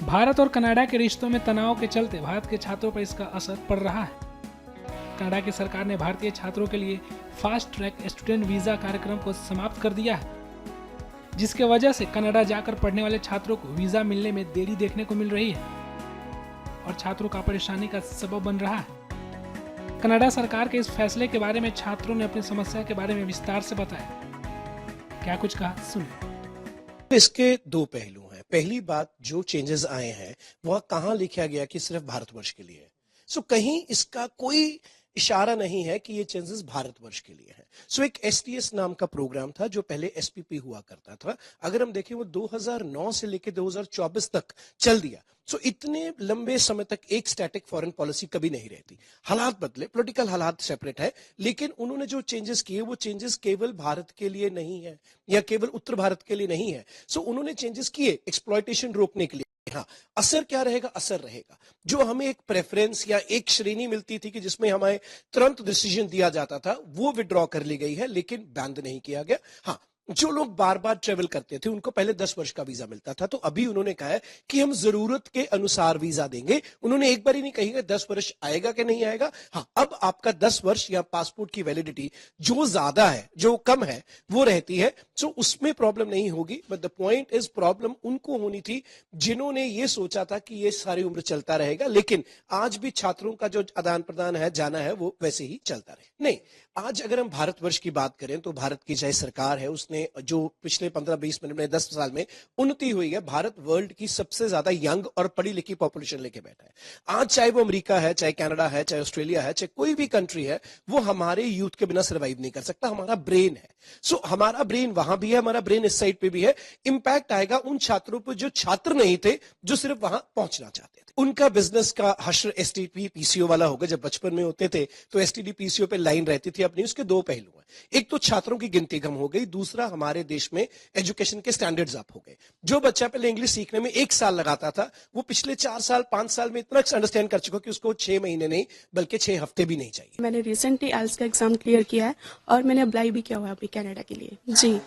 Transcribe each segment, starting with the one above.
भारत और कनाडा के रिश्तों में तनाव के चलते भारत के छात्रों पर इसका असर पड़ रहा है। कनाडा की सरकार ने भारतीय छात्रों के लिए फास्ट ट्रैक स्टूडेंट वीजा कार्यक्रम को समाप्त कर दिया है, जिसके वजह से कनाडा जाकर पढ़ने वाले छात्रों को वीजा मिलने में देरी देखने को मिल रही है और छात्रों का परेशानी का सबब बन रहा है। कनाडा सरकार के इस फैसले के बारे में छात्रों ने अपनी समस्या के बारे में विस्तार से बताया। क्या कुछ कहा, सुनिए। इसके दो पहलू हैं। पहली बात, जो चेंजेस आए हैं वह कहां लिखा गया कि सिर्फ भारतवर्ष के लिए है। सो कहीं इसका कोई इशारा नहीं है कि ये चेंजेस भारतवर्ष के लिए है। सो एक एसटीएस नाम का प्रोग्राम था जो पहले एसपीपी हुआ करता था। अगर हम देखें वो 2009 से लेकर 2024 तक चल दिया। सो इतने लंबे समय तक एक स्टैटिक फॉरेन पॉलिसी कभी नहीं रहती। हालात बदले, पॉलिटिकल हालात सेपरेट है, लेकिन उन्होंने जो चेंजेस किए वो चेंजेस केवल भारत के लिए नहीं है या केवल उत्तर भारत के लिए नहीं है। सो उन्होंने चेंजेस किए एक्सप्लॉयटेशन रोकने के लिए। हाँ, असर क्या रहेगा? असर रहेगा जो हमें एक प्रेफरेंस या एक श्रेणी मिलती थी कि जिसमें हमें तुरंत डिसीजन दिया जाता था, वो विड्रॉ कर ली गई है, लेकिन बैन नहीं किया गया। हाँ, जो लोग बार बार ट्रेवल करते थे उनको पहले 10 वर्ष का वीजा मिलता था, तो अभी उन्होंने कहा है कि हम जरूरत के अनुसार वीजा देंगे। उन्होंने एक बार ही नहीं कही 10 वर्ष आएगा कि नहीं आएगा। हाँ, अब आपका 10 वर्ष या पासपोर्ट की वैलिडिटी जो ज्यादा है, जो कम है, वो रहती है। सो उसमें प्रॉब्लम नहीं होगी। But the point is, problem उनको होनी थी जिन्होंने ये सोचा था कि ये सारी उम्र चलता रहेगा, लेकिन आज भी छात्रों का जो आदान प्रदान है, जाना है, वो वैसे ही चलता रहे। नहीं, आज अगर हम भारतवर्ष की बात करें तो भारत की चाहे सरकार है, उसने जो पिछले 15-20 मिनट में 10 साल में उन्नति हुई है। भारत वर्ल्ड की सबसे ज्यादा यंग और पढ़ी लिखी पॉपुलेशन लेके बैठा है। आज चाहे वो अमेरिका है, चाहे कनाडा है, चाहे ऑस्ट्रेलिया है, चाहे कोई भी कंट्री है, वो हमारे यूथ के बिना सर्वाइव नहीं कर सकता। हमारा ब्रेन है। सो हमारा ब्रेन वहां भी है, हमारा ब्रेन इस साइड पे भी है। इंपैक्ट आएगा उन छात्रों पर जो छात्र नहीं थे, जो सिर्फ वहां पहुंचना चाहते थे। उनका बिजनेस का हश्र एसटीडी पीसीओ वाला होगा। जब बचपन में होते थे तो एसटीडी पीसीओ पे लाइन रहती थी अपनी। उसके दो पहलू हैं। एक तो छात्रों की गिनती कम हो गई, दूसरा हमारे देश में एजुकेशन के स्टैंडर्ड्स अप हो गए। जो बच्चा पहले इंग्लिश सीखने में 1 साल लगाता था, वो पिछले 4 साल 5 साल में इतना अंडरस्टैंड कर चुका कि उसको 6 महीने नहीं बल्कि 6 हफ्ते भी नहीं चाहिए। मैंने रिसेंटली आइल्स का एग्जाम क्लियर किया है और मैंने अप्लाई भी किया हुआ है अभी कनाडा के लिए। जी,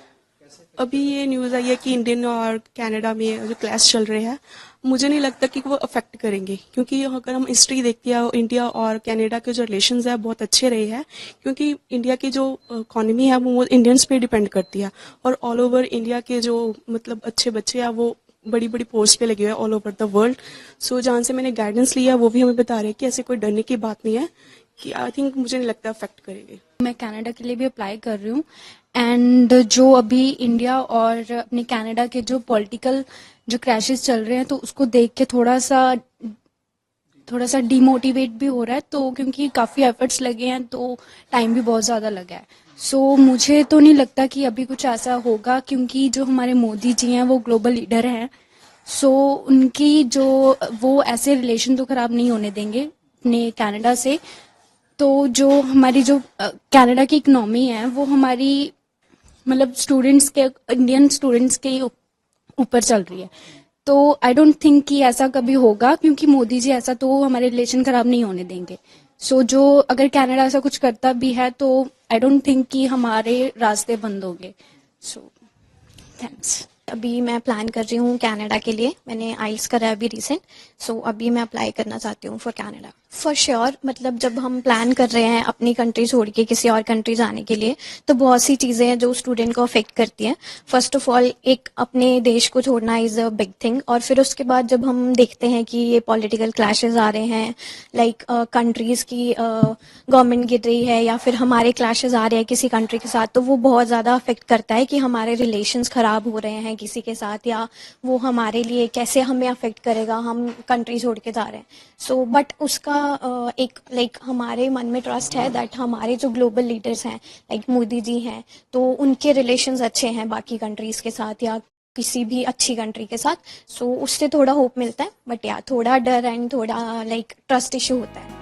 अभी ये न्यूज़ आई है कि इंडियन और कनाडा में जो क्लैश चल रहे हैं, मुझे नहीं लगता कि वो अफेक्ट करेंगे, क्योंकि अगर हम हिस्ट्री देखते हैं, इंडिया और कनाडा के जो रिलेशंस है बहुत अच्छे रहे हैं, क्योंकि इंडिया की जो इकोनॉमी है वो इंडियंस पे डिपेंड करती है और ऑल ओवर इंडिया के जो मतलब अच्छे बच्चे हैं वो बड़ी बड़ी पोस्ट पे लगे हुए हैं ऑल ओवर द वर्ल्ड। सो जहाँ से मैंने गाइडेंस लिया वो भी हमें बता रहे हैं कि ऐसे कोई डरने की बात नहीं है, कि आई थिंक मुझे नहीं लगता अफेक्ट करेंगे। मैं कनाडा के लिए भी अप्लाई कर रही हूँ एंड जो अभी इंडिया और अपने कनाडा के जो पॉलिटिकल जो क्रैशेस चल रहे हैं तो उसको देख के थोड़ा सा डिमोटिवेट भी हो रहा है। तो क्योंकि काफ़ी एफर्ट्स लगे हैं तो टाइम भी बहुत ज़्यादा लगा है। सो मुझे तो नहीं लगता कि अभी कुछ ऐसा होगा, क्योंकि जो हमारे मोदी जी हैं वो ग्लोबल लीडर हैं। सो उनकी जो वो ऐसे रिलेशन तो ख़राब नहीं होने देंगे अपने कनाडा से। तो जो हमारी जो कनाडा की इकनॉमी है वो हमारी मतलब स्टूडेंट्स के, इंडियन स्टूडेंट्स के ऊपर चल रही है। तो आई डोंट थिंक कि ऐसा कभी होगा, क्योंकि मोदी जी ऐसा तो हमारे रिलेशन खराब नहीं होने देंगे। सो जो अगर कनाडा ऐसा कुछ करता भी है तो आई डोंट थिंक कि हमारे रास्ते बंद होंगे। So thanks. अभी मैं प्लान कर रही हूँ कनाडा के लिए। मैंने आइल्स करा है अभी रिसेंट। सो अभी मैं अप्लाई करना चाहती हूँ फॉर कनाडा। फॉर श्योर, मतलब जब हम प्लान कर रहे हैं अपनी कंट्री छोड़ के किसी और कंट्री जाने के लिए, तो बहुत सी चीज़ें हैं जो स्टूडेंट को अफेक्ट करती हैं। फर्स्ट ऑफ ऑल, एक अपने देश को छोड़ना इज़ अ बिग थिंग। और फिर उसके बाद जब हम देखते हैं कि ये पॉलिटिकल क्लैशेज आ रहे हैं, लाइक कंट्रीज़ की गवर्नमेंट गिर रही है या फिर हमारे क्लैशेज आ रहे हैं किसी कंट्री के साथ, तो वो बहुत ज़्यादा अफेक्ट करता है कि हमारे रिलेशंस ख़राब हो रहे हैं किसी के साथ, या वो हमारे लिए कैसे हमें अफेक्ट करेगा, हम कंट्री छोड़ के जा रहे हैं। सो बट उसका एक लाइक हमारे मन में ट्रस्ट है दैट हमारे जो ग्लोबल लीडर्स हैं लाइक मोदी जी हैं, तो उनके रिलेशंस अच्छे हैं बाकी कंट्रीज़ के साथ या किसी भी अच्छी कंट्री के साथ। सो उससे थोड़ा होप मिलता है। बट या थोड़ा डर एंड थोड़ा लाइक ट्रस्ट इशू होता है।